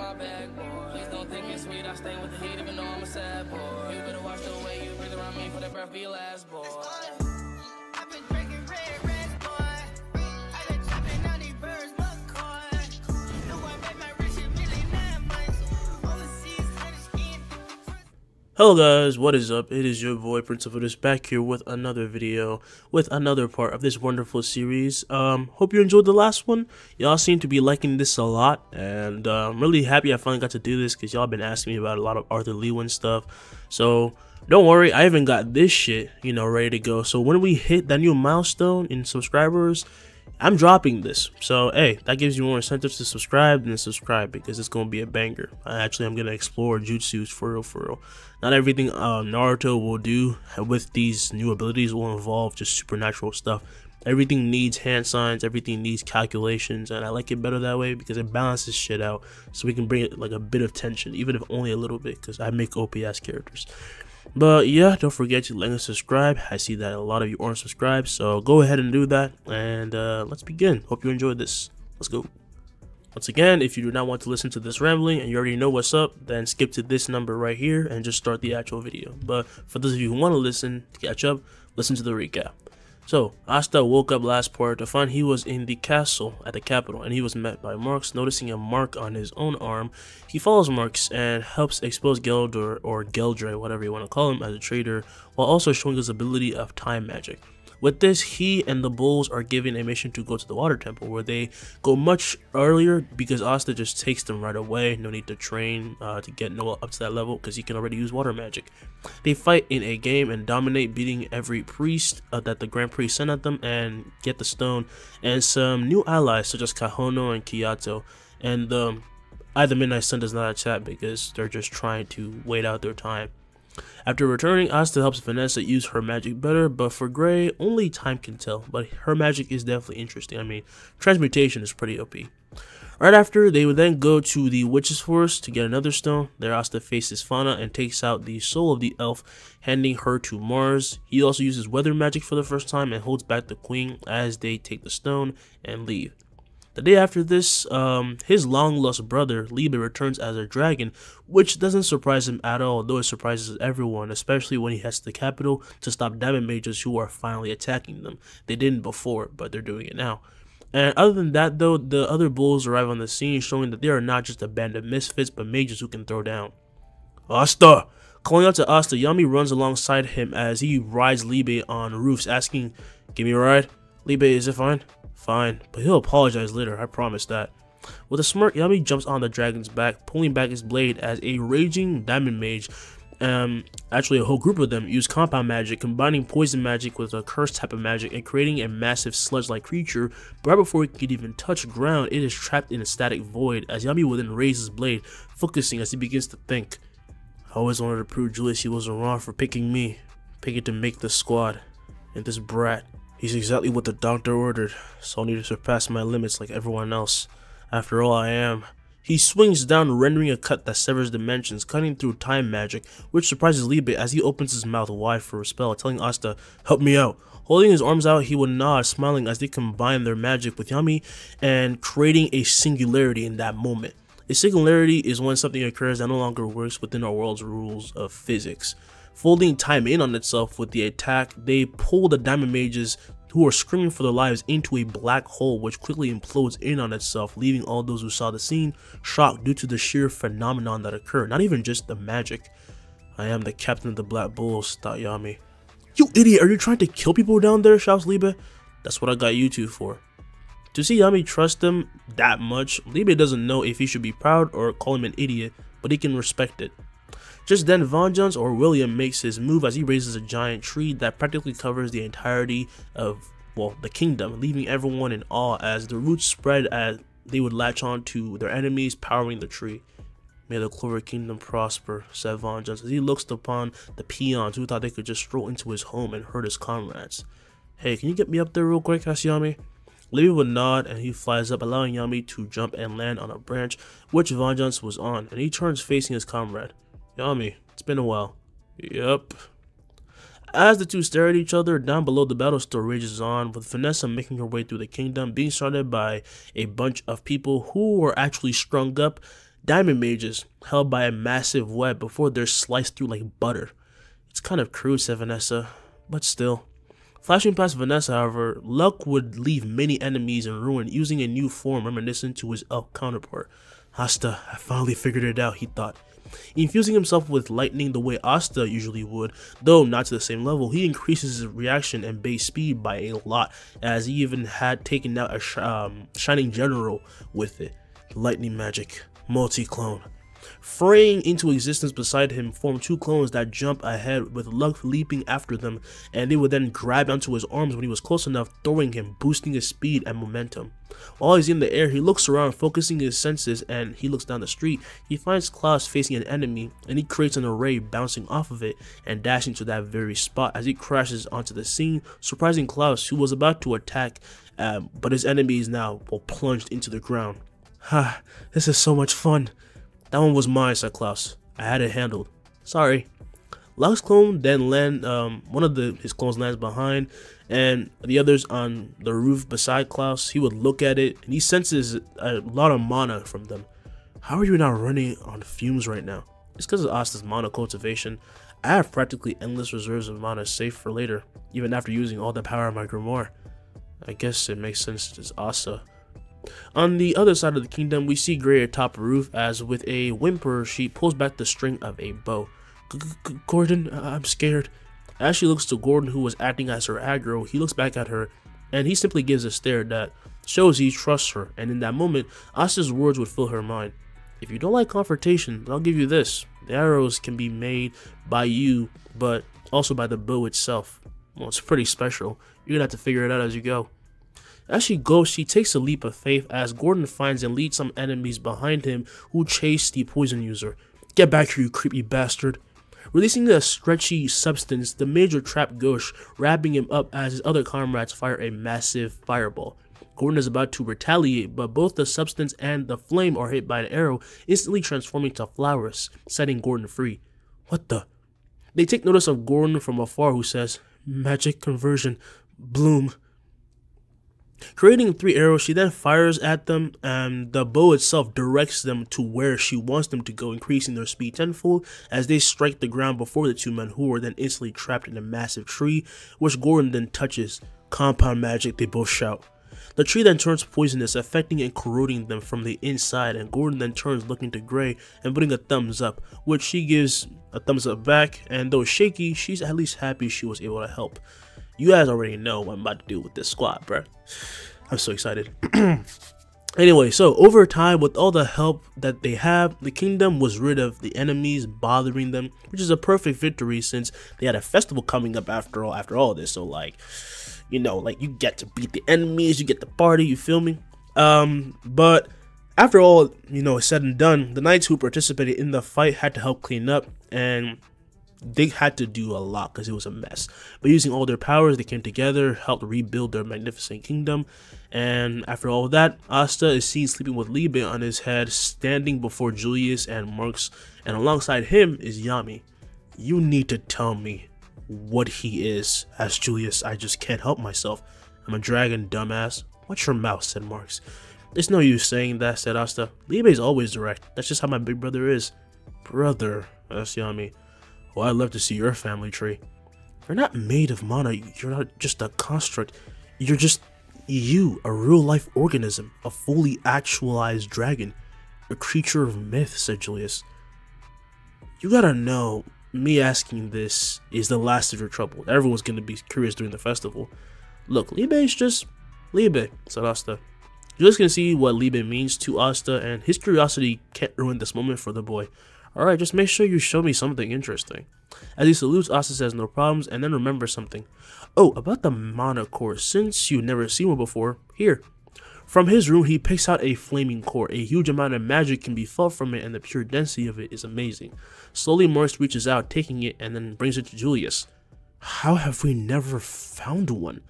my back, boy. Please don't think it's sweet, I stay with the heat even though I'm a sad boy. You better watch the way you breathe around me for that breath be your last, boy. I've been drinking red, boy. I've been chopping out these birds, McCoy. Look, I made my rich in really 9 months. Overseas, honey skin. Hello guys, what is up? It is your boy Prince of This back here with another video, with another part of this wonderful series. Hope you enjoyed the last one. Y'all seem to be liking this a lot, and I'm really happy I finally got to do this because y'all been asking me about a lot of Arthur Leywin stuff. So don't worry, I even got this shit, ready to go. So when we hit that new milestone in subscribers, I'm dropping this. So hey, that gives you more incentives to subscribe than subscribe because it's gonna be a banger. I'm gonna explore jutsus for real. Not everything Naruto will do with these new abilities will involve just supernatural stuff. Everything needs hand signs, everything needs calculations, and I like it better that way because it balances shit out. So we can bring it like a bit of tension, even if only a little bit, because I make OPS characters. But yeah, don't forget to like and subscribe. I see that a lot of you aren't subscribed, so go ahead and do that. And let's begin. Hope you enjoyed this. Let's go. Once again, if you do not want to listen to this rambling and you already know what's up, then skip to this number right here and just start the actual video. But for those of you who want to listen to catch up, listen to the recap. So, Asta woke up last part to find he was in the castle at the capital, and he was met by Marks. Noticing a mark on his own arm, he follows Marks and helps expose Geldor, or Geldre, whatever you want to call him, as a traitor, while also showing his ability of time magic. With this, he and the bulls are given a mission to go to the water temple, where they go much earlier because Asta just takes them right away. No need to train to get Noah up to that level because he can already use water magic. They fight in a game and dominate, beating every priest that the Grand Priest sent at them and get the stone and some new allies such as Kahono and Kiyato. And the Midnight Sun does not chat because they're just trying to wait out their time. After returning, Asta helps Vanessa use her magic better, but for Gray, only time can tell, but her magic is definitely interesting. I mean, transmutation is pretty OP. Right after, they would then go to the Witch's Forest to get another stone. There, Asta faces Fauna and takes out the soul of the elf, handing her to Mars. He also uses weather magic for the first time and holds back the queen as they take the stone and leave. The day after this, his long-lost brother, Leywin, returns as a dragon, which doesn't surprise him at all, though it surprises everyone, especially when he heads to the capital to stop diamond mages who are finally attacking them. They didn't before, but they're doing it now. And other than that, though, the other bulls arrive on the scene, showing that they are not just a band of misfits, but mages who can throw down. Asta! Calling out to Asta, Yami runs alongside him as he rides Leywin on roofs, asking, "Give me a ride?" "Leywin, is it fine?" "Fine, but he'll apologize later, I promise that." With a smirk, Yami jumps on the dragon's back, pulling back his blade as a raging diamond mage, actually a whole group of them, use compound magic, combining poison magic with a curse type of magic and creating a massive sludge-like creature. But right before it could even touch ground, it is trapped in a static void as Yami will then raise his blade, focusing as he begins to think. "I always wanted to prove Julius he wasn't wrong for picking me, picking to make the squad, and this brat. He's exactly what the doctor ordered, so I'll need to surpass my limits like everyone else. After all, I am." He swings down, rendering a cut that severs dimensions, cutting through time magic, which surprises Leywin as he opens his mouth wide for a spell, telling Asta, "Help me out." Holding his arms out, he will nod, smiling as they combine their magic with Yami and creating a singularity in that moment. A singularity is when something occurs that no longer works within our world's rules of physics. Folding time in on itself with the attack, they pull the diamond mages who are screaming for their lives into a black hole which quickly implodes in on itself, leaving all those who saw the scene shocked due to the sheer phenomenon that occurred, not even just the magic. "I am the captain of the Black Bulls," thought Yami. "You idiot, are you trying to kill people down there?" shouts Leywin. "That's what I got you two for." To see Yami trust him that much, Leywin doesn't know if he should be proud or call him an idiot, but he can respect it. Just then, Vengeance, or William, makes his move as he raises a giant tree that practically covers the entirety of, the kingdom, leaving everyone in awe as the roots spread as they would latch on to their enemies, powering the tree. "May the Clover Kingdom prosper," said Vengeance as he looks upon the peons who thought they could just stroll into his home and hurt his comrades. "Hey, can you get me up there real quick?" asked Yami. Leywin would nod and he flies up, allowing Yami to jump and land on a branch which Vengeance was on, and he turns facing his comrade. "Yami, it's been a while." "Yup." As the two stare at each other, down below the battle still rages on, with Vanessa making her way through the kingdom, being started by a bunch of people who were actually strung up diamond mages held by a massive web before they're sliced through like butter. It's kind of crude, said Vanessa, but still. Flashing past Vanessa, however, Luck would leave many enemies in ruin using a new form reminiscent to his elf counterpart. Asta, I finally figured it out, he thought. Infusing himself with lightning the way Asta usually would, though not to the same level, he increases his reaction and base speed by a lot, as he even had taken out a Shining General with it. Lightning magic. Multi-clone. Fraying into existence beside him formed two clones that jump ahead with Luck leaping after them, and they would then grab onto his arms when he was close enough, throwing him, boosting his speed and momentum. While he's in the air, he looks around, focusing his senses, and he looks down the street. He finds Klaus facing an enemy, and he creates an array bouncing off of it and dashing to that very spot as he crashes onto the scene, surprising Klaus, who was about to attack, but his enemy is now plunged into the ground. Ha, this is so much fun. That one was mine, said Klaus. I had it handled. Sorry. Luck's clone then one of his clones lands behind, and the others on the roof beside Klaus. He would look at it, and he senses a lot of mana from them. How are you not running on fumes right now? It's because of Asta's mana cultivation. I have practically endless reserves of mana safe for later, even after using all the power of my grimoire. I guess it makes sense it's Asta. On the other side of the kingdom, we see Gray atop a roof as with a whimper, she pulls back the string of a bow. Gordon, I'm scared. As she looks to Gordon, who was acting as her aggro, he looks back at her, and he simply gives a stare that shows he trusts her, and in that moment, Asta's words would fill her mind. If you don't like confrontation, then I'll give you this. The arrows can be made by you, but also by the bow itself. Well, it's pretty special. You're gonna have to figure it out as you go. As she goes, she takes a leap of faith as Gordon finds and leads some enemies behind him who chase the poison user. Get back here, you creepy bastard. Releasing a stretchy substance, the major trapped Ghosh, wrapping him up as his other comrades fire a massive fireball. Gordon is about to retaliate, but both the substance and the flame are hit by an arrow, instantly transforming to flowers, setting Gordon free. What the? They take notice of Gordon from afar, who says, Magic conversion, bloom. Creating 3 arrows, she then fires at them, and the bow itself directs them to where she wants them to go, increasing their speed tenfold as they strike the ground before the 2 men, who are then instantly trapped in a massive tree, which Gordon then touches. Compound magic, they both shout. The tree then turns poisonous, affecting and corroding them from the inside, and Gordon then turns looking to Gray and putting a thumbs up, which she gives a thumbs up back, and though shaky, she's at least happy she was able to help. You guys already know what I'm about to do with this squad, bruh. I'm so excited. Anyway, so over time, with all the help that they have, the kingdom was rid of the enemies bothering them, which is a perfect victory since they had a festival coming up after all this. So like, you know, like you get to beat the enemies, you get the party, you feel me? But after all, you know, is said and done, the knights who participated in the fight had to help clean up, and they had to do a lot because it was a mess. But using all their powers, they came together, helped rebuild their magnificent kingdom. And after all of that, Asta is seen sleeping with Leywin on his head, standing before Julius and Marks, and alongside him is Yami. You need to tell me what he is, asked Julius. I just can't help myself. I'm a dragon, dumbass. Watch your mouth, said Marks. There's no use saying that, said Asta. Leywin's always direct. That's just how my big brother is. Brother, asked Yami. Well, I'd love to see your family tree. You're not made of mana. You're not just a construct. You're just you, a real-life organism, a fully actualized dragon, a creature of myth, said Julius. You gotta know, me asking this is the last of your trouble. Everyone's gonna be curious during the festival. Look, Leywin's just Leywin, said Asta. Julius can see what Leywin means to Asta, and his curiosity can't ruin this moment for the boy. Alright, just make sure you show me something interesting. As he salutes, Asta says no problems, and then remembers something. Oh, about the mana core, since you've never seen one before, here. From his room, he picks out a flaming core. A huge amount of magic can be felt from it, and the pure density of it is amazing. Slowly, Marks reaches out, taking it, and then brings it to Julius. How have we never found one?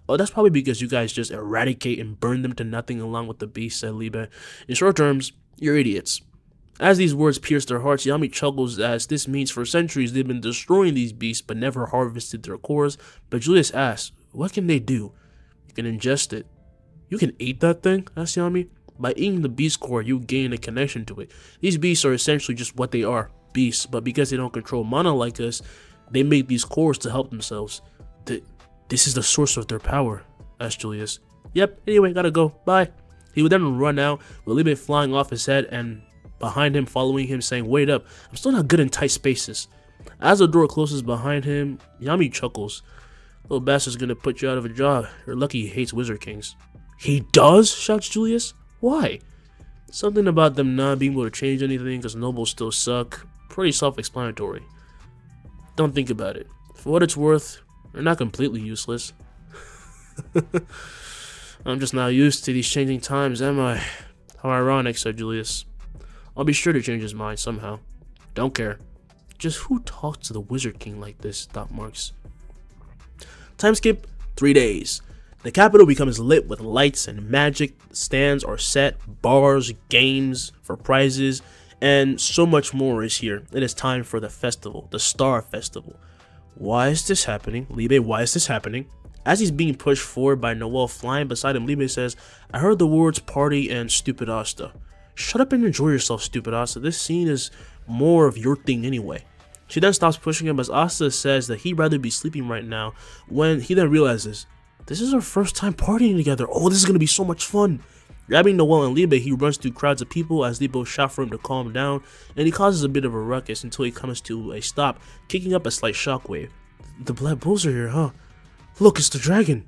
Oh, that's probably because you guys just eradicate and burn them to nothing along with the beast, said Leywin. In short terms, you're idiots. As these words pierce their hearts, Yami chuckles as this means for centuries they've been destroying these beasts but never harvested their cores. But Julius asks, what can they do? You can ingest it. You can eat that thing? Asked Yami. By eating the beast core, you gain a connection to it. These beasts are essentially just what they are, beasts, but because they don't control mana like us, they make these cores to help themselves. This is the source of their power, asked Julius. Yep, anyway, gotta go, bye. He would then run out, with Leywin flying off his head and behind him following him saying, wait up, I'm still not good in tight spaces. As the door closes behind him, Yami chuckles. Little bastard's gonna put you out of a job. You're lucky he hates Wizard Kings. He does? Shouts Julius. Why? Something about them not being able to change anything because nobles still suck. Pretty self-explanatory. Don't think about it. For what it's worth, they're not completely useless. I'm just not used to these changing times, am I? How ironic, said Julius. I'll be sure to change his mind somehow. Don't care. Just who talks to the Wizard King like this, thought Marks. Time skip, 3 days. The capital becomes lit with lights and magic, stands are set, bars, games for prizes, and so much more is here. It is time for the festival, the Star Festival. Why is this happening? Leywin, why is this happening? As he's being pushed forward by Noelle flying beside him, Leywin says, I heard the words party and stupid Asta. Shut up and enjoy yourself, stupid Asta. This scene is more of your thing anyway. She then stops pushing him as Asta says that he'd rather be sleeping right now, when he then realizes, this is our first time partying together. Oh, this is going to be so much fun. Grabbing Noelle and Leywin, he runs through crowds of people as they both shout for him to calm down, and he causes a bit of a ruckus until he comes to a stop, kicking up a slight shockwave. The Black Bulls are here, huh? Look, it's the dragon.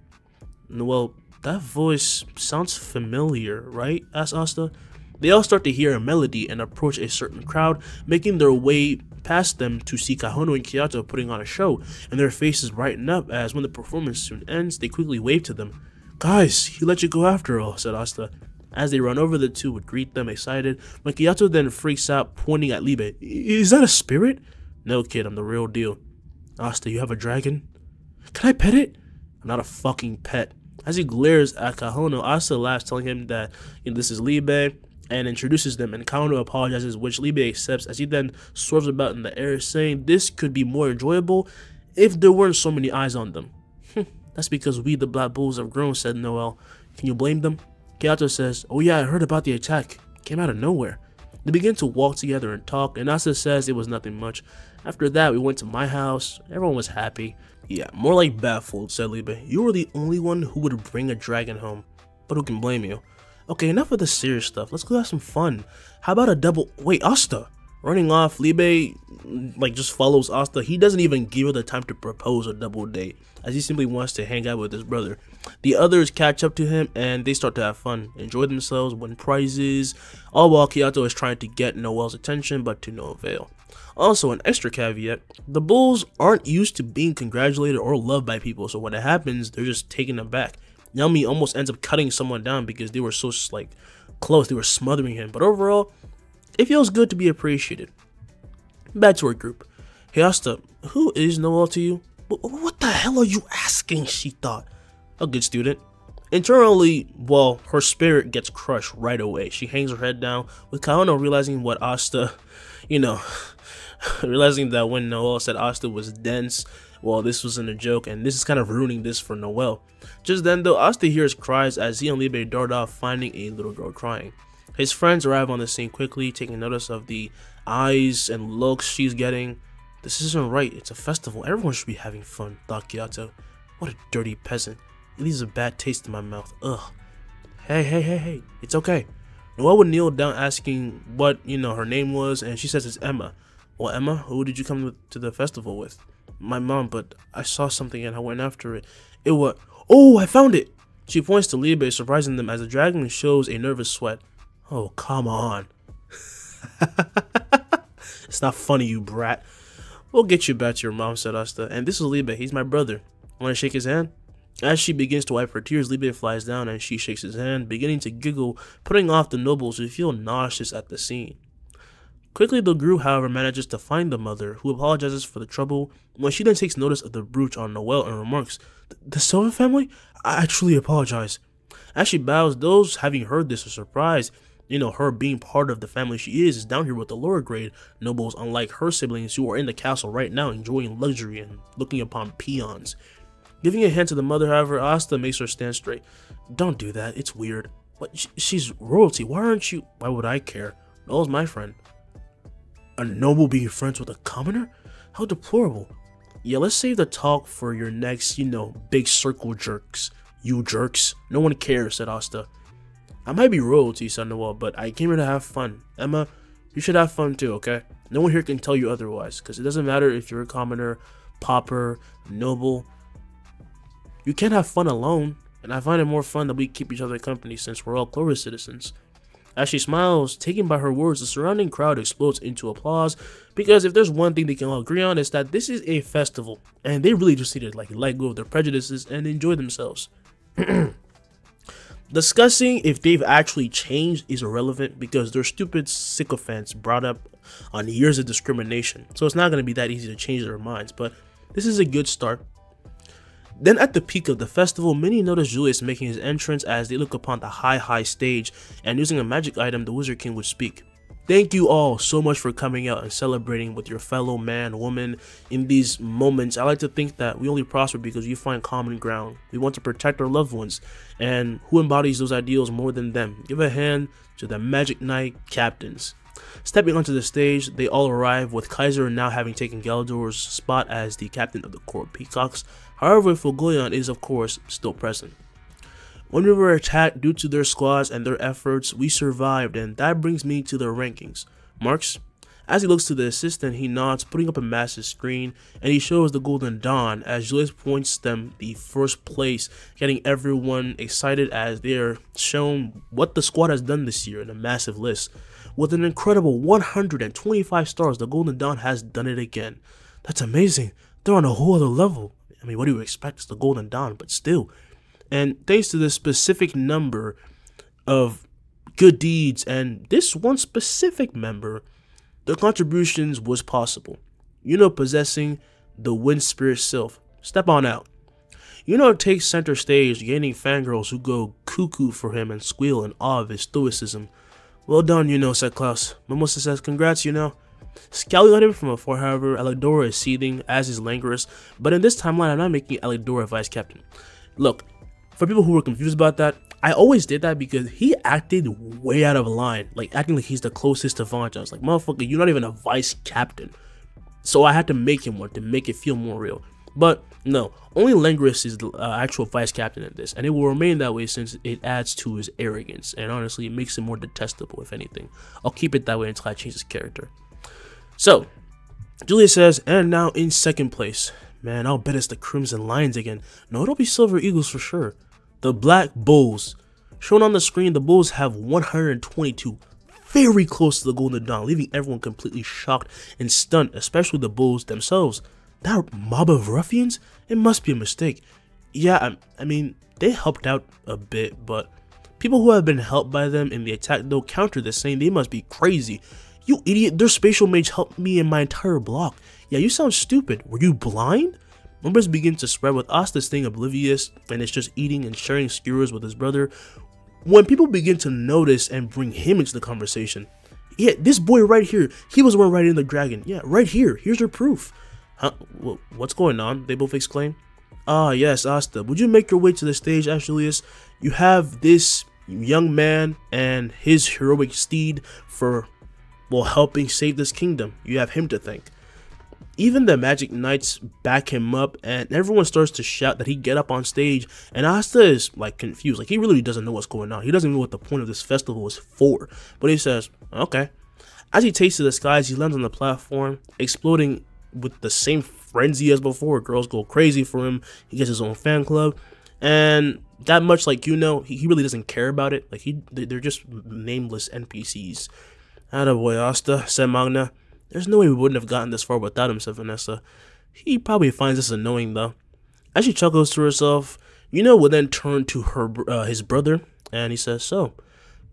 Noelle, that voice sounds familiar, right? Asks Asta. They all start to hear a melody and approach a certain crowd, making their way past them to see Kahono and Kyoto putting on a show, and their faces brighten up as when the performance soon ends, they quickly wave to them. Guys, he let you go after all, said Asta. As they run over, the two would greet them excited, when Kyoto then freaks out, pointing at Leywin. Is that a spirit? No, kid, I'm the real deal. Asta, you have a dragon? Can I pet it? I'm not a fucking pet. As he glares at Kahono, Asta laughs, telling him that this is Leywin, and introduces them, and Kahono apologizes, which Leywin accepts as he then swerves about in the air, saying this could be more enjoyable if there weren't so many eyes on them. That's because we, the Black Bulls, have grown, said Noelle. Can you blame them? Kyoto says, oh yeah, I heard about the attack. Came out of nowhere. They begin to walk together and talk, and Asta says it was nothing much. After that, we went to my house. Everyone was happy. Yeah, more like baffled, said Leywin. You were the only one who would bring a dragon home. But who can blame you? Okay, enough of the serious stuff. Let's go have some fun. How about a double... Wait, Asta! Running off, Leywin, just follows Asta. He doesn't even give her the time to propose a double date, as he simply wants to hang out with his brother. The others catch up to him, and they start to have fun, enjoy themselves, win prizes, all while Kyoto is trying to get Noelle's attention, but to no avail. Also, an extra caveat, the Bulls aren't used to being congratulated or loved by people, so when it happens, they're just taken aback. Yami almost ends up cutting someone down because they were so, close, they were smothering him, but overall, it feels good to be appreciated. Back to our group. Hey Asta, who is Noelle to you? What the hell are you asking, she thought. A good student. Internally, well, her spirit gets crushed right away. She hangs her head down, with Kahono realizing what Asta, realizing that when Noelle said Asta was dense, well, this wasn't a joke, and this is kind of ruining this for Noelle. Just then, though, Asta hears cries as he and Leywin dart off, finding a little girl crying. His friends arrive on the scene quickly, taking notice of the eyes and looks she's getting. This isn't right, it's a festival, everyone should be having fun, thought Kyoto. What a dirty peasant. It leaves a bad taste in my mouth, ugh. Hey, it's okay. Noelle would kneel down asking what, her name was, and she says it's Emma. Well, Emma, who did you come to the festival with? My mom, but I saw something and I went after it. It was... Oh, I found it! She points to Leywin, surprising them as the dragon shows a nervous sweat. Oh, come on. It's not funny, you brat. We'll get you back to your mom, said Asta. And this is Leywin, he's my brother. Want to shake his hand? As she begins to wipe her tears, Leywin flies down and she shakes his hand, beginning to giggle, putting off the nobles who feel nauseous at the scene. Quickly, the group, however, manages to find the mother, who apologizes for the trouble, when she then takes notice of the brooch on Noelle and remarks, The Silva family? I truly apologize. As she bows, those having heard this are surprised. Her being part of the family she is down here with the lower grade nobles, unlike her siblings who are in the castle right now enjoying luxury and looking upon peons. Giving a hand to the mother, however, Asta makes her stand straight. Don't do that, it's weird. But she's royalty. Why aren't you? Why would I care? Noel's my friend. A noble being friends with a commoner? How deplorable. Yeah, let's save the talk for your next, big circle jerks. You jerks. No one cares, said Asta. I might be royalty, said Noel, but I came here to have fun. Emma, you should have fun too, okay? No one here can tell you otherwise, because it doesn't matter if you're a commoner, pauper, noble. You can't have fun alone, and I find it more fun that we keep each other company since we're all Clovis citizens. As she smiles, taken by her words, the surrounding crowd explodes into applause, because if there's one thing they can all agree on, it's that this is a festival, and they really just need to let go of their prejudices and enjoy themselves. Discussing if they've actually changed is irrelevant because they're stupid sycophants brought up on years of discrimination, so it's not going to be that easy to change their minds, but this is a good start. Then at the peak of the festival, many notice Julius making his entrance as they look upon the high stage, and using a magic item, the Wizard King would speak. Thank you all so much for coming out and celebrating with your fellow man, woman. In these moments, I like to think that we only prosper because we find common ground. We want to protect our loved ones, and who embodies those ideals more than them? Give a hand to the Magic Knight captains. Stepping onto the stage, they all arrive, with Kaiser now having taken Galdor's spot as the captain of the Court Peacocks. However, Fulgoyan is of course still present. When we were attacked due to their squads and their efforts, we survived, and that brings me to their rankings. Marks? As he looks to the assistant, he nods, putting up a massive screen, and he shows the Golden Dawn as Julius points them the first place, getting everyone excited as they are shown what the squad has done this year in a massive list. With an incredible 125 stars, the Golden Dawn has done it again. That's amazing. They're on a whole other level. I mean, what do you expect? It's the Golden Dawn, but still. And thanks to this specific number of good deeds and this one specific member, the contributions was possible. Possessing the wind spirit self. Step on out. Takes center stage, gaining fangirls who go cuckoo for him and squeal in awe of his stoicism. Well done, said Klaus. Mimosa says, congrats, Scowling at him from afar, however, Alidora is seething, as is Langorous, but in this timeline, I'm not making Alidora vice captain. Look, for people who were confused about that, I always did that because he acted way out of line, acting like he's the closest to Vanja. I was like, motherfucker, you're not even a vice captain. So I had to make him one to make it feel more real. But no, only Langorous is the actual vice captain in this, and it will remain that way since it adds to his arrogance, and honestly, it makes him more detestable, if anything. I'll keep it that way until I change his character. So, Julius says, and now in second place. Man, I'll bet it's the Crimson Lions again. No, it'll be Silver Eagles for sure. The Black Bulls. Shown on the screen, the Bulls have 122. Very close to the Golden Dawn, leaving everyone completely shocked and stunned, especially the Bulls themselves. That mob of ruffians? It must be a mistake. Yeah, I mean, they helped out a bit, but people who have been helped by them in the attack, they'll counter this, saying they must be crazy. You idiot, their spatial mage helped me in my entire block. Yeah, you sound stupid. Were you blind? Numbers begin to spread, with Asta staying oblivious and is just eating and sharing skewers with his brother. When people begin to notice and bring him into the conversation. Yeah, this boy right here, he was the one riding the dragon. Yeah, right here. Here's your proof. Huh? What's going on? They both exclaim. Ah, yes, Asta. Would you make your way to the stage, asked Julius? You have this young man and his heroic steed for, well, helping save this kingdom. You have him to thank. Even the Magic Knights back him up, and everyone starts to shout that he get up on stage, and Asta is confused. He really doesn't know what's going on. He doesn't know what the point of this festival is for, but he says, okay. As he takes to the skies, he lands on the platform, exploding with the same frenzy as before. Girls go crazy for him. He gets his own fan club, and that much, he really doesn't care about it. They're just nameless NPCs. Attaboy, Asta, said Magna. There's no way we wouldn't have gotten this far without him, said Vanessa. He probably finds this annoying, though. As she chuckles to herself, will then turn to his brother, and he says, so,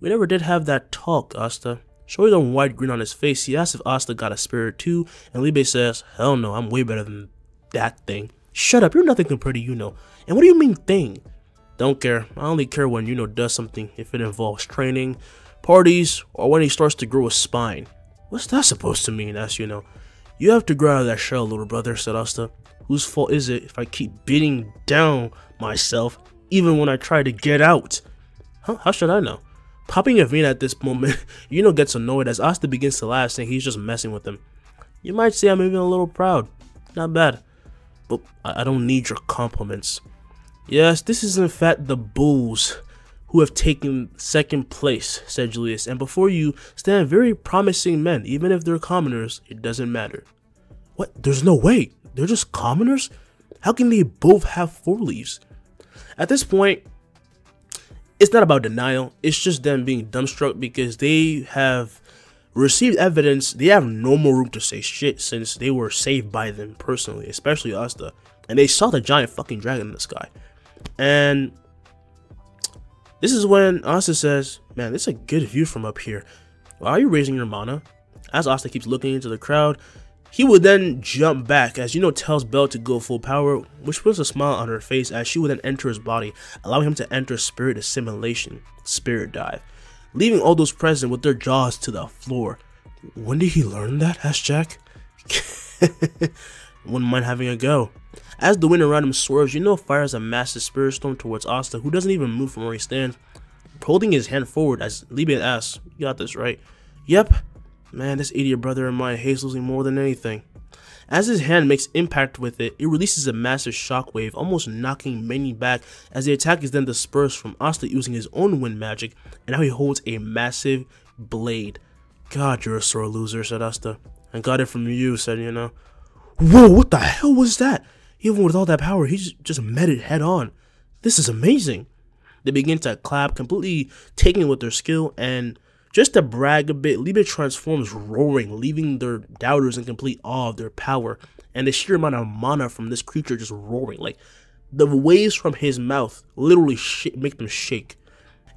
we never did have that talk, Asta. Showing a wide grin on his face, he asks if Asta got a spirit too, and Libe says, hell no, I'm way better than that thing. Shut up, you're nothing compared to And what do you mean thing? Don't care. I only care when does something, if it involves training, parties, or when he starts to grow a spine. What's that supposed to mean? Asked You have to grow out of that shell, little brother, said Asta. Whose fault is it if I keep beating down myself even when I try to get out? Huh? How should I know? Popping a vein at this moment, gets annoyed as Asta begins to laugh, saying he's just messing with him. You might say I'm even a little proud. Not bad. But I don't need your compliments. Yes, this is in fact the bulls who have taken second place, said Julius, and before you stand very promising men. Even if they're commoners, it doesn't matter. What? There's no way. They're just commoners? How can they both have 4 leaves? At this point, it's not about denial. It's just them being dumbstruck because they have received evidence. They have no more room to say shit since they were saved by them personally, especially Asta. And they saw the giant fucking dragon in the sky. And this is when Asta says, man, this is a good view from up here. Why are you raising your mana? As Asta keeps looking into the crowd, he would then jump back as tells Belle to go full power, which puts a smile on her face as she would then enter his body, allowing him to enter spirit assimilation, spirit dive, leaving all those present with their jaws to the floor. When did he learn that? Asked Jack. Wouldn't mind having a go. As the wind around him swerves, fires a massive spirit storm towards Asta, who doesn't even move from where he stands, holding his hand forward as Leywin asks, you got this, right? Yep. Man, this idiot brother of mine hates losing more than anything. As his hand makes impact with it, it releases a massive shockwave, almost knocking many back as the attack is then dispersed from Asta using his own wind magic, and now he holds a massive blade. God, you're a sore loser, said Asta. I got it from you, said Whoa, what the hell was that? Even with all that power, he just met it head on. This is amazing. They begin to clap, completely taking it with their skill, and just to brag a bit, Leywin transforms roaring, leaving their doubters in complete awe of their power and the sheer amount of mana from this creature just roaring. Like, the waves from his mouth literally make them shake.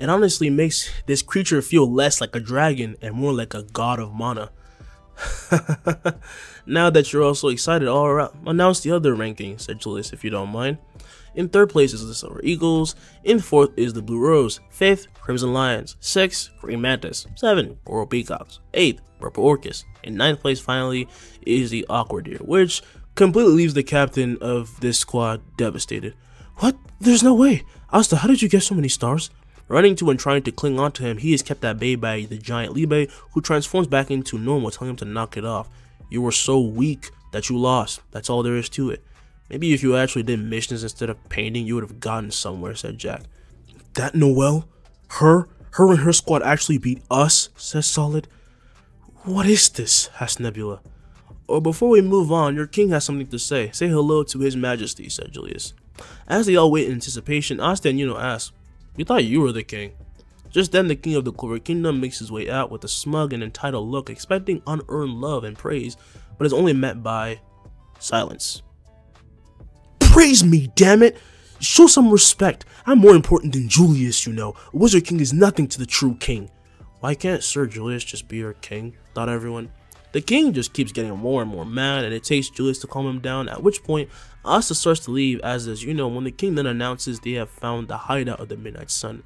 It honestly makes this creature feel less like a dragon and more like a god of mana. Now that you're also excited, alright, announce the other rankings, said Julius, if you don't mind. In 3rd place is the Silver Eagles, in 4th is the Blue Rose, 5th, Crimson Lions, 6th, Green Mantis, 7th, Coral Peacocks, 8th, Purple Orchis, in 9th place finally is the Awkward Deer, which completely leaves the captain of this squad devastated. What? There's no way! Asta, how did you get so many stars? Running to and trying to cling on to him, he is kept at bay by the giant Leywin, who transforms back into normal, telling him to knock it off. You were so weak that you lost. That's all there is to it. Maybe if you actually did missions instead of painting, you would have gotten somewhere, said Jack. That Noelle? Her and her squad actually beat us, says Solid. What is this? Asked Nebula. Oh, before we move on, your king has something to say. Say hello to his majesty, said Julius. As they all wait in anticipation, Asta and ask, we thought you were the king. Just then, the king of the Clover Kingdom makes his way out with a smug and entitled look, expecting unearned love and praise, but is only met by silence. Praise me, damn it! Show some respect. I'm more important than Julius, A Wizard King is nothing to the true king. Why can't Sir Julius just be our king? Thought everyone. The king just keeps getting more and more mad, and it takes Julius to calm him down, at which point Asta starts to leave, as does when the king then announces they have found the hideout of the Midnight Sun.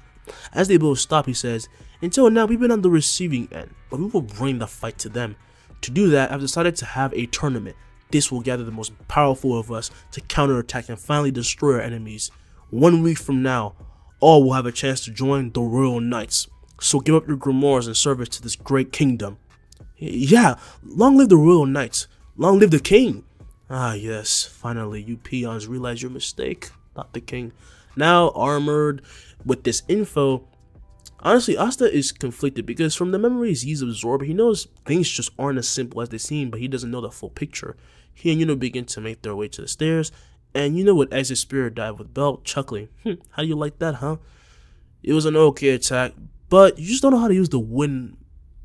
As they both stop, he says, until now we've been on the receiving end, but we will bring the fight to them. To do that, I've decided to have a tournament. This will gather the most powerful of us to counterattack and finally destroy our enemies. 1 week from now, all will have a chance to join the Royal Knights. So give up your grimoires in service to this great kingdom. Yeah, long live the Royal Knights. Long live the king. Ah yes, finally you peons realize your mistake, not the king. Now armored with this info, honestly Asta is conflicted because from the memories he's absorbed, he knows things just aren't as simple as they seem, but he doesn't know the full picture. He and begin to make their way to the stairs, and would exit spirit dive with Belle chuckling. How do you like that, huh? It was an okay attack, but you just don't know how to use the wind.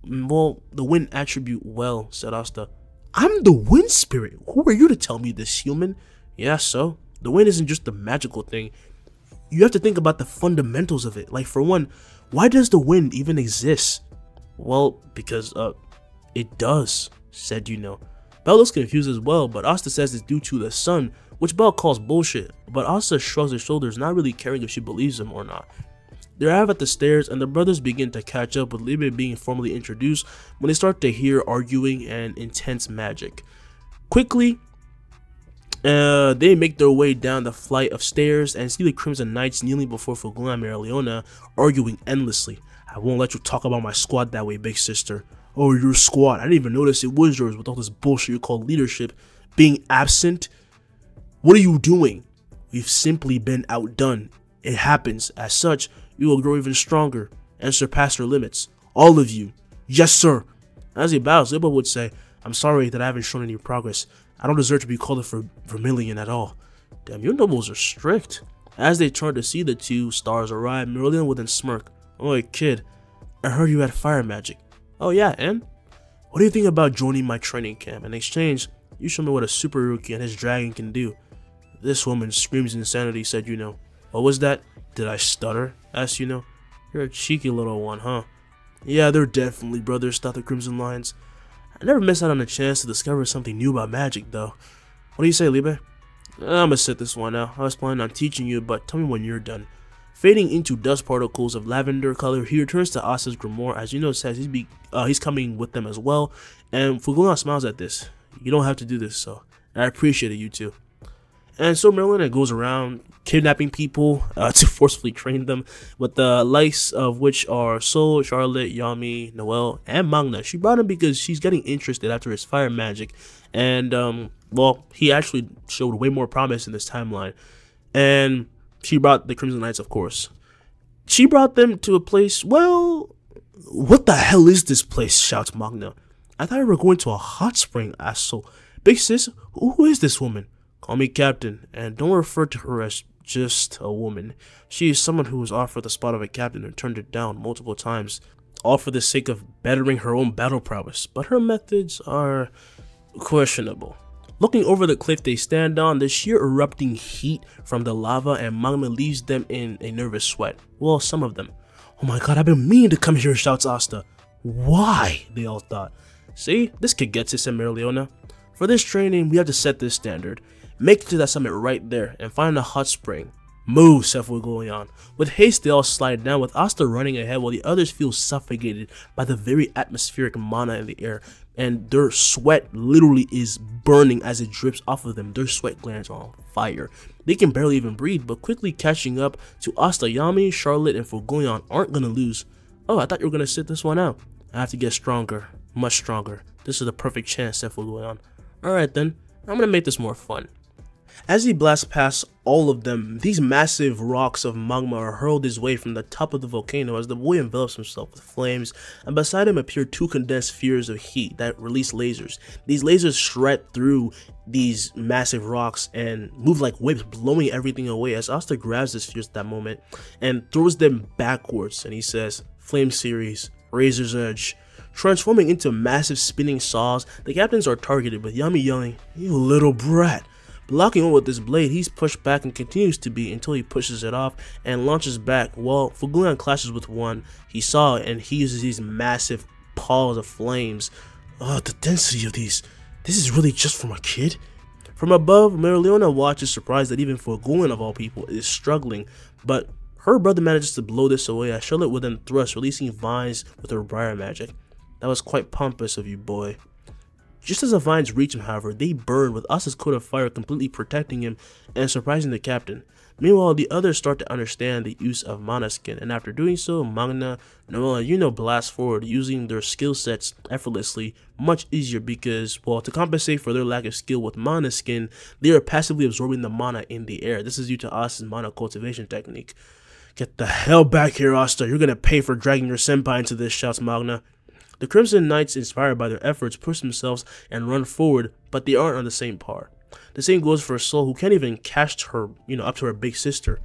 Well, the wind attribute well, said Asta. I'm the wind spirit. Who are you to tell me this, human? Yeah, so the wind isn't just the magical thing. You have to think about the fundamentals of it. Like, for one, why does the wind even exist? Well, because it does, said Belle looks confused as well, but Asta says it's due to the sun, which Belle calls bullshit, but Asta shrugs her shoulders, not really caring if she believes him or not. They arrive at the stairs, and the brothers begin to catch up with Leywin being formally introduced when they start to hear arguing and intense magic. Quickly, They make their way down the flight of stairs and see the Crimson Knights kneeling before Fuegoleon and Mereoleona, arguing endlessly. I won't let you talk about my squad that way, big sister. Oh, your squad. I didn't even notice it was yours with all this bullshit you call leadership being absent. What are you doing? We've simply been outdone. It happens. As such, you will grow even stronger and surpass your limits. All of you. Yes, sir. As he bows, Leywin would say, I'm sorry that I haven't shown any progress. I don't deserve to be called a Vermilion at all. Damn, your nobles are strict. As they turn to see the two stars arrive, Mereoleona would then smirk. Oh, kid, I heard you had fire magic. Oh yeah, and? What do you think about joining my training camp? In exchange, you show me what a super rookie and his dragon can do. This woman screams insanity, said Yuno. What was that? Did I stutter? Asked Yuno. You're a cheeky little one, huh? Yeah, they're definitely brothers, thought the Crimson Lions. I never miss out on a chance to discover something new about magic, though. What do you say, Leywin? I'ma sit this one out. I was planning on teaching you, but tell me when you're done. Fading into dust particles of lavender color, he returns to Asta's grimoire as Yuno says he's coming with them as well, and Fuegoleon smiles at this. You don't have to do this, so I appreciate it, you two. And so Mereoleona goes around kidnapping people to forcefully train them, with the likes of which are Sol, Charlotte, Yami, Noelle, and Magna. She brought him because she's getting interested after his fire magic, and well, he actually showed way more promise in this timeline. And she brought the Crimson Knights, of course. She brought them to a place, well, what the hell is this place? Shouts Magna. I thought we were going to a hot spring, asked Sol. Big sis, who is this woman? Call me captain, and don't refer to her as just a woman. She is someone who was offered the spot of a captain and turned it down multiple times, all for the sake of bettering her own battle prowess, but her methods are questionable. Looking over the cliff they stand on, the sheer erupting heat from the lava and magma leaves them in a nervous sweat. Well, some of them. Oh my god, I've been meaning to come here, shouts Asta. Why? They all thought. See, this kid gets it, said Mereoleona. For this training, we have to set this standard. Make it to that summit right there and find a hot spring. Move, said Fuegoleon. With haste, they all slide down, with Asta running ahead while the others feel suffocated by the very atmospheric mana in the air, and their sweat literally is burning as it drips off of them. Their sweat glands are on fire. They can barely even breathe, but quickly catching up to Asta, Yami, Charlotte, and Fuegoleon aren't gonna lose. Oh, I thought you were gonna sit this one out. I have to get stronger, much stronger. This is the perfect chance, said Fuegoleon. Alright then, I'm gonna make this more fun. As he blasts past all of them, these massive rocks of magma are hurled his way from the top of the volcano as the boy envelops himself with flames, and beside him appear two condensed spheres of heat that release lasers. These lasers shred through these massive rocks and move like whips, blowing everything away as Asta grabs the spheres at that moment and throws them backwards, and he says, Flame Series, Razor's Edge. Transforming into massive spinning saws, the captains are targeted, with Yami yelling, You little brat. Blocking one with this blade, he's pushed back and continues to be until he pushes it off and launches back, while Fuegoleon clashes with one he saw and he uses these massive paws of flames. Oh, the density of these. This is really just from a kid? From above, Mereoleona watches, surprised that even Fuegoleon of all people is struggling, but her brother manages to blow this away as Charlotte would then thrust, releasing vines with her briar magic. That was quite pompous of you, boy. Just as the vines reach him, however, they burn, with Asta's coat of fire completely protecting him and surprising the captain. Meanwhile, the others start to understand the use of Mana Skin, and after doing so, Magna, Noelle, and Yuno blast forward, using their skill sets effortlessly, much easier because, well, to compensate for their lack of skill with Mana Skin, they are passively absorbing the mana in the air. This is due to Asta's mana cultivation technique. Get the hell back here, Asta. You're gonna pay for dragging your senpai into this, shouts Magna. The Crimson Knights, inspired by their efforts, push themselves and run forward, but they aren't on the same par. The same goes for Sol, who can't even catch her, up to her big sister.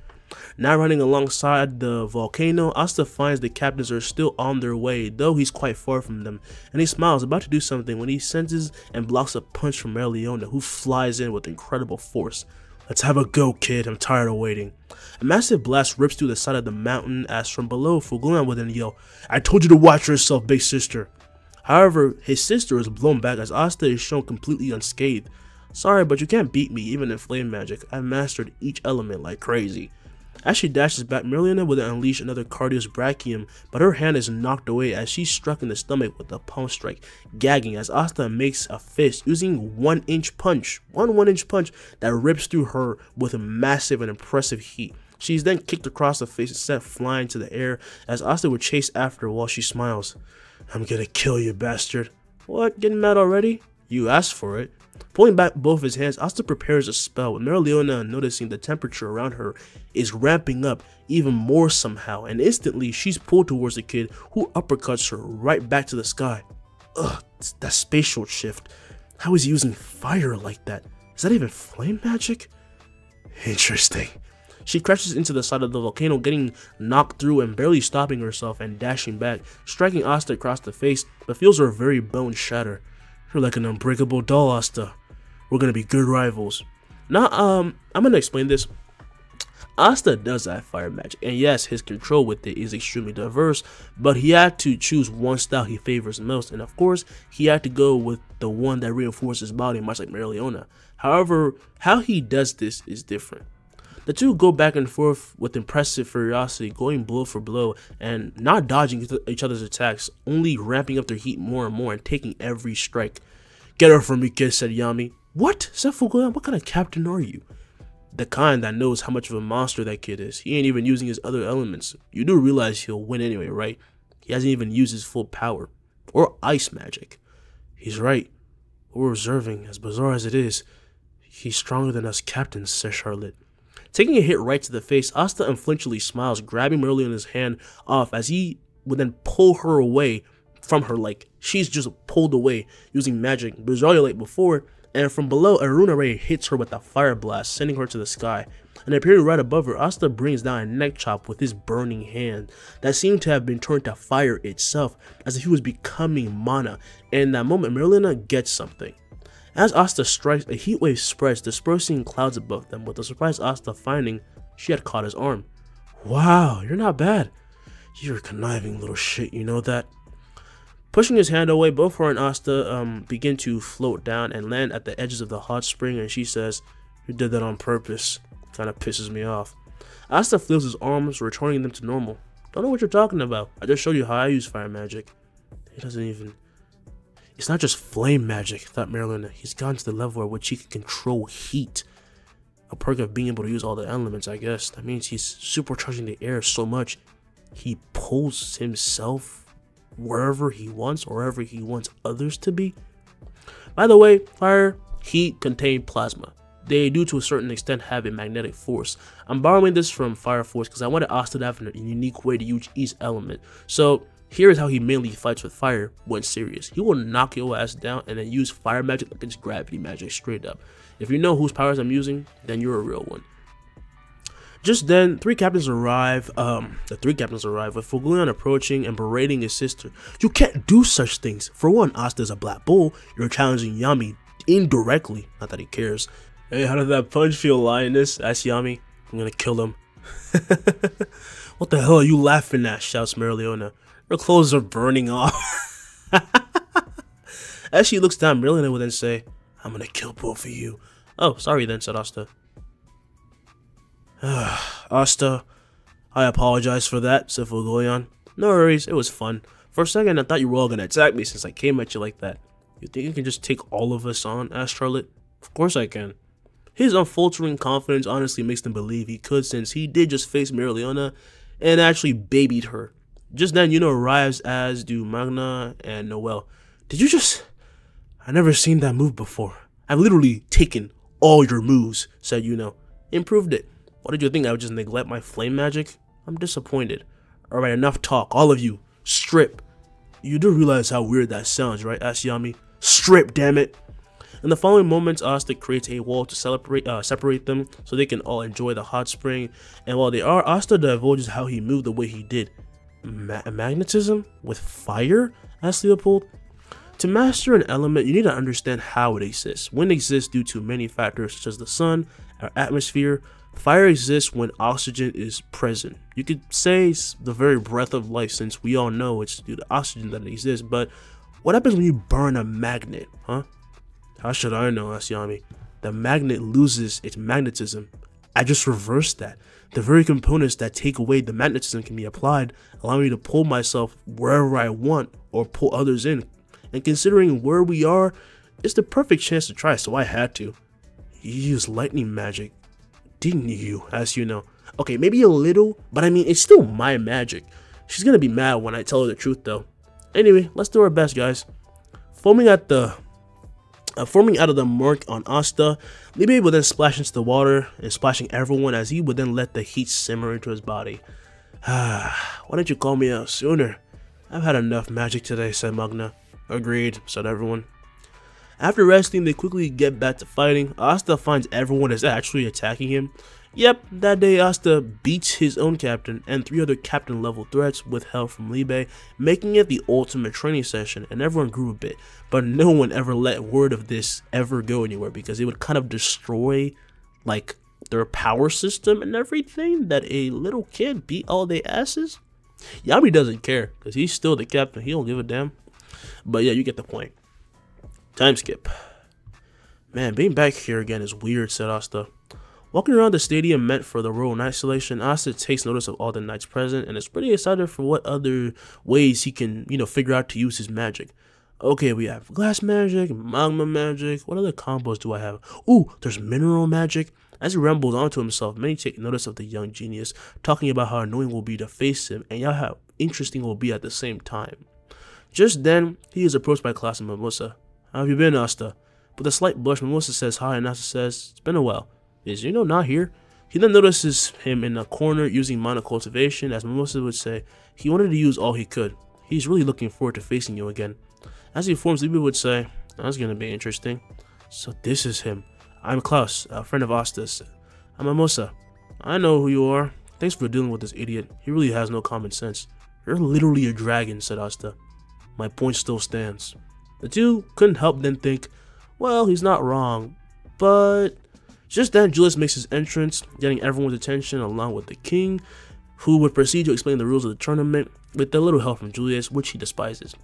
Now running alongside the volcano, Asta finds the captains are still on their way, though he's quite far from them, and he smiles, about to do something when he senses and blocks a punch from Mereoleona, who flies in with incredible force. Let's have a go, kid. I'm tired of waiting. A massive blast rips through the side of the mountain as from below, Fuegoleon would then yell, I told you to watch yourself, big sister. However, his sister is blown back as Asta is shown completely unscathed. Sorry, but you can't beat me even in flame magic. I've mastered each element like crazy. As she dashes back, Merliona would unleash another Cardios Brachium, but her hand is knocked away as she's struck in the stomach with a palm strike, gagging as Asta makes a fist using 1-inch punch, one inch punch that rips through her with a massive and impressive heat. She's then kicked across the face and sent flying to the air as Asta would chase after while she smiles. I'm gonna kill you, bastard. What, getting mad already? You asked for it. Pulling back both his hands, Asta prepares a spell, with Merliona noticing the temperature around her is ramping up even more somehow, and instantly she's pulled towards the kid, who uppercuts her right back to the sky. Ugh, that spatial shift. How is he using fire like that? Is that even flame magic? Interesting. She crashes into the side of the volcano, getting knocked through and barely stopping herself and dashing back, striking Asta across the face, but feels her very bones shatter. You're like an unbreakable doll, Asta. We're gonna be good rivals. Now, I'm gonna explain this. Asta does have fire magic, and yes, his control with it is extremely diverse, but he had to choose one style he favors most, and of course, he had to go with the one that reinforces his body, much like Merliona. However, how he does this is different. The two go back and forth with impressive ferocity, going blow for blow and not dodging each other's attacks, only ramping up their heat more and more and taking every strike. Get her from me, kid, said Yami. What? Said Fugoyan, what kind of captain are you? The kind that knows how much of a monster that kid is. He ain't even using his other elements. You do realize he'll win anyway, right? He hasn't even used his full power. Or ice magic. He's right. We're observing, as bizarre as it is. He's stronger than us captains, said Charlotte. Taking a hit right to the face, Asta unflinchingly smiles, grabbing Merliona's hand off as he would then pull her away from her like she's just pulled away using magic, bizarrely like before, and from below, a rune ray hits her with a fire blast, sending her to the sky. And appearing right above her, Asta brings down a neck chop with his burning hand that seemed to have been turned to fire itself, as if he was becoming mana, and in that moment, Merliona gets something. As Asta strikes, a heat wave spreads, dispersing clouds above them, with the surprised Asta finding she had caught his arm. Wow, you're not bad. You're a conniving little shit, you know that? Pushing his hand away, both her and Asta begin to float down and land at the edges of the hot spring, and she says, you did that on purpose. Kinda pisses me off. Asta feels his arms, returning them to normal. Don't know what you're talking about. I just showed you how I use fire magic. He doesn't even... It's not just flame magic, thought Merliona. He's gotten to the level at which he can control heat. A perk of being able to use all the elements, I guess. That means he's supercharging the air so much, he pulls himself wherever he wants, or wherever he wants others to be. By the way, fire, heat contain plasma. They do to a certain extent have a magnetic force. I'm borrowing this from Fire Force because I wanted Asta to have a unique way to use each element. So here is how he mainly fights with fire when serious. He will knock your ass down and then use fire magic like it's gravity magic straight up. If you know whose powers I'm using, then you're a real one. Just then, the three captains arrive with Fugoyan approaching and berating his sister. You can't do such things. For one, Asta is a black bull. You're challenging Yami indirectly. Not that he cares. Hey, how did that punch feel, lioness? Asked Yami. I'm gonna kill him. What the hell are you laughing at? Shouts Merliona. Her clothes are burning off. As she looks down, Merliona will then say, I'm gonna kill both of you. Oh, sorry then, said Asta. Asta, I apologize for that, said Fugoyan. No worries, it was fun. For a second, I thought you were all gonna attack me since I came at you like that. You think you can just take all of us on? Asked Charlotte. Of course I can. His unfaltering confidence honestly makes them believe he could, since he did just face Merliona and actually babied her. Just then, Yuno arrives, as do Magna and Noelle. Did you just... I never seen that move before. I've literally taken all your moves, said Yuno. Improved it. What did you think, I would just neglect my flame magic? I'm disappointed. Alright, enough talk. All of you, strip. You do realize how weird that sounds, right? Asked Yami. Strip, damn it. In the following moments, Asta creates a wall to separate them so they can all enjoy the hot spring. And while they are, Asta divulges how he moved the way he did. Magnetism? With fire? Asked Leopold. To master an element, you need to understand how it exists. Wind exists due to many factors such as the sun, our atmosphere. Fire exists when oxygen is present. You could say it's the very breath of life, since we all know it's due to oxygen that it exists. But what happens when you burn a magnet, huh? How should I know? Asked Yami. The magnet loses its magnetism. I just reversed that. The very components that take away the magnetism can be applied, allowing me to pull myself wherever I want or pull others in. And considering where we are, it's the perfect chance to try, so I had to. You used lightning magic, didn't you? As you know. Okay, maybe a little, but I mean, it's still my magic. She's gonna be mad when I tell her the truth though. Anyway, let's do our best, guys. Forming out of the mark on Asta, Leywin would then splash into the water and splashing everyone as he would then let the heat simmer into his body. Why didn't you call me out sooner? I've had enough magic today, said Magna. Agreed, said everyone. After resting, they quickly get back to fighting. Asta finds everyone is actually attacking him. Yep, that day Asta beats his own captain and 3 other captain level threats with help from Leywin, making it the ultimate training session, and everyone grew a bit, but no one ever let word of this ever go anywhere because it would kind of destroy like their power system and everything that a little kid beat all their asses. Yami doesn't care because he's still the captain, he don't give a damn. But yeah, you get the point. Time skip. Man, being back here again is weird, said Asta. Walking around the stadium meant for the royal knight selection, Asta takes notice of all the knights present and is pretty excited for what other ways he can, figure out to use his magic. Okay, we have glass magic, magma magic. What other combos do I have? Ooh, there's mineral magic. As he rambles onto himself, many take notice of the young genius, talking about how annoying it will be to face him and how interesting it will be at the same time. Just then, he is approached by Class and Mimosa. How have you been, Asta? With a slight blush, Mimosa says hi and Asta says, it's been a while. Is not here? He then notices him in a corner using mana cultivation. As Mimosa would say, he wanted to use all he could. He's really looking forward to facing you again. As he forms, Leywin would say, that's gonna be interesting. So this is him. I'm Klaus, a friend of Asta's. I'm Mimosa. I know who you are. Thanks for dealing with this idiot. He really has no common sense. You're literally a dragon, said Asta. My point still stands. The two couldn't help then think, well, he's not wrong, but... Just then, Julius makes his entrance, getting everyone's attention along with the king, who would proceed to explain the rules of the tournament with a little help from Julius, which he despises.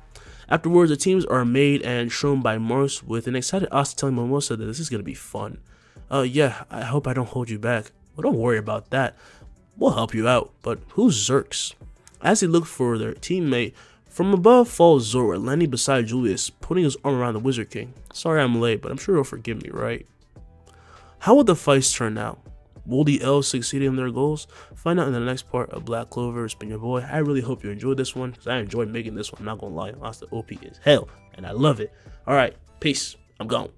Afterwards, the teams are made and shown by Mars, with an excited Asta telling Mimosa that this is going to be fun. Yeah, I hope I don't hold you back. Well, don't worry about that. We'll help you out, but who's Xerx? As they look for their teammate, from above falls Zora, landing beside Julius, putting his arm around the Wizard King. Sorry I'm late, but I'm sure you'll forgive me, right? How will the fights turn out? Will the elves succeed in their goals? Find out in the next part of Black Clover. It's been your boy. I really hope you enjoyed this one, because I enjoyed making this one. I'm not gonna lie, Asta OP is hell, and I love it. Alright, peace. I'm gone.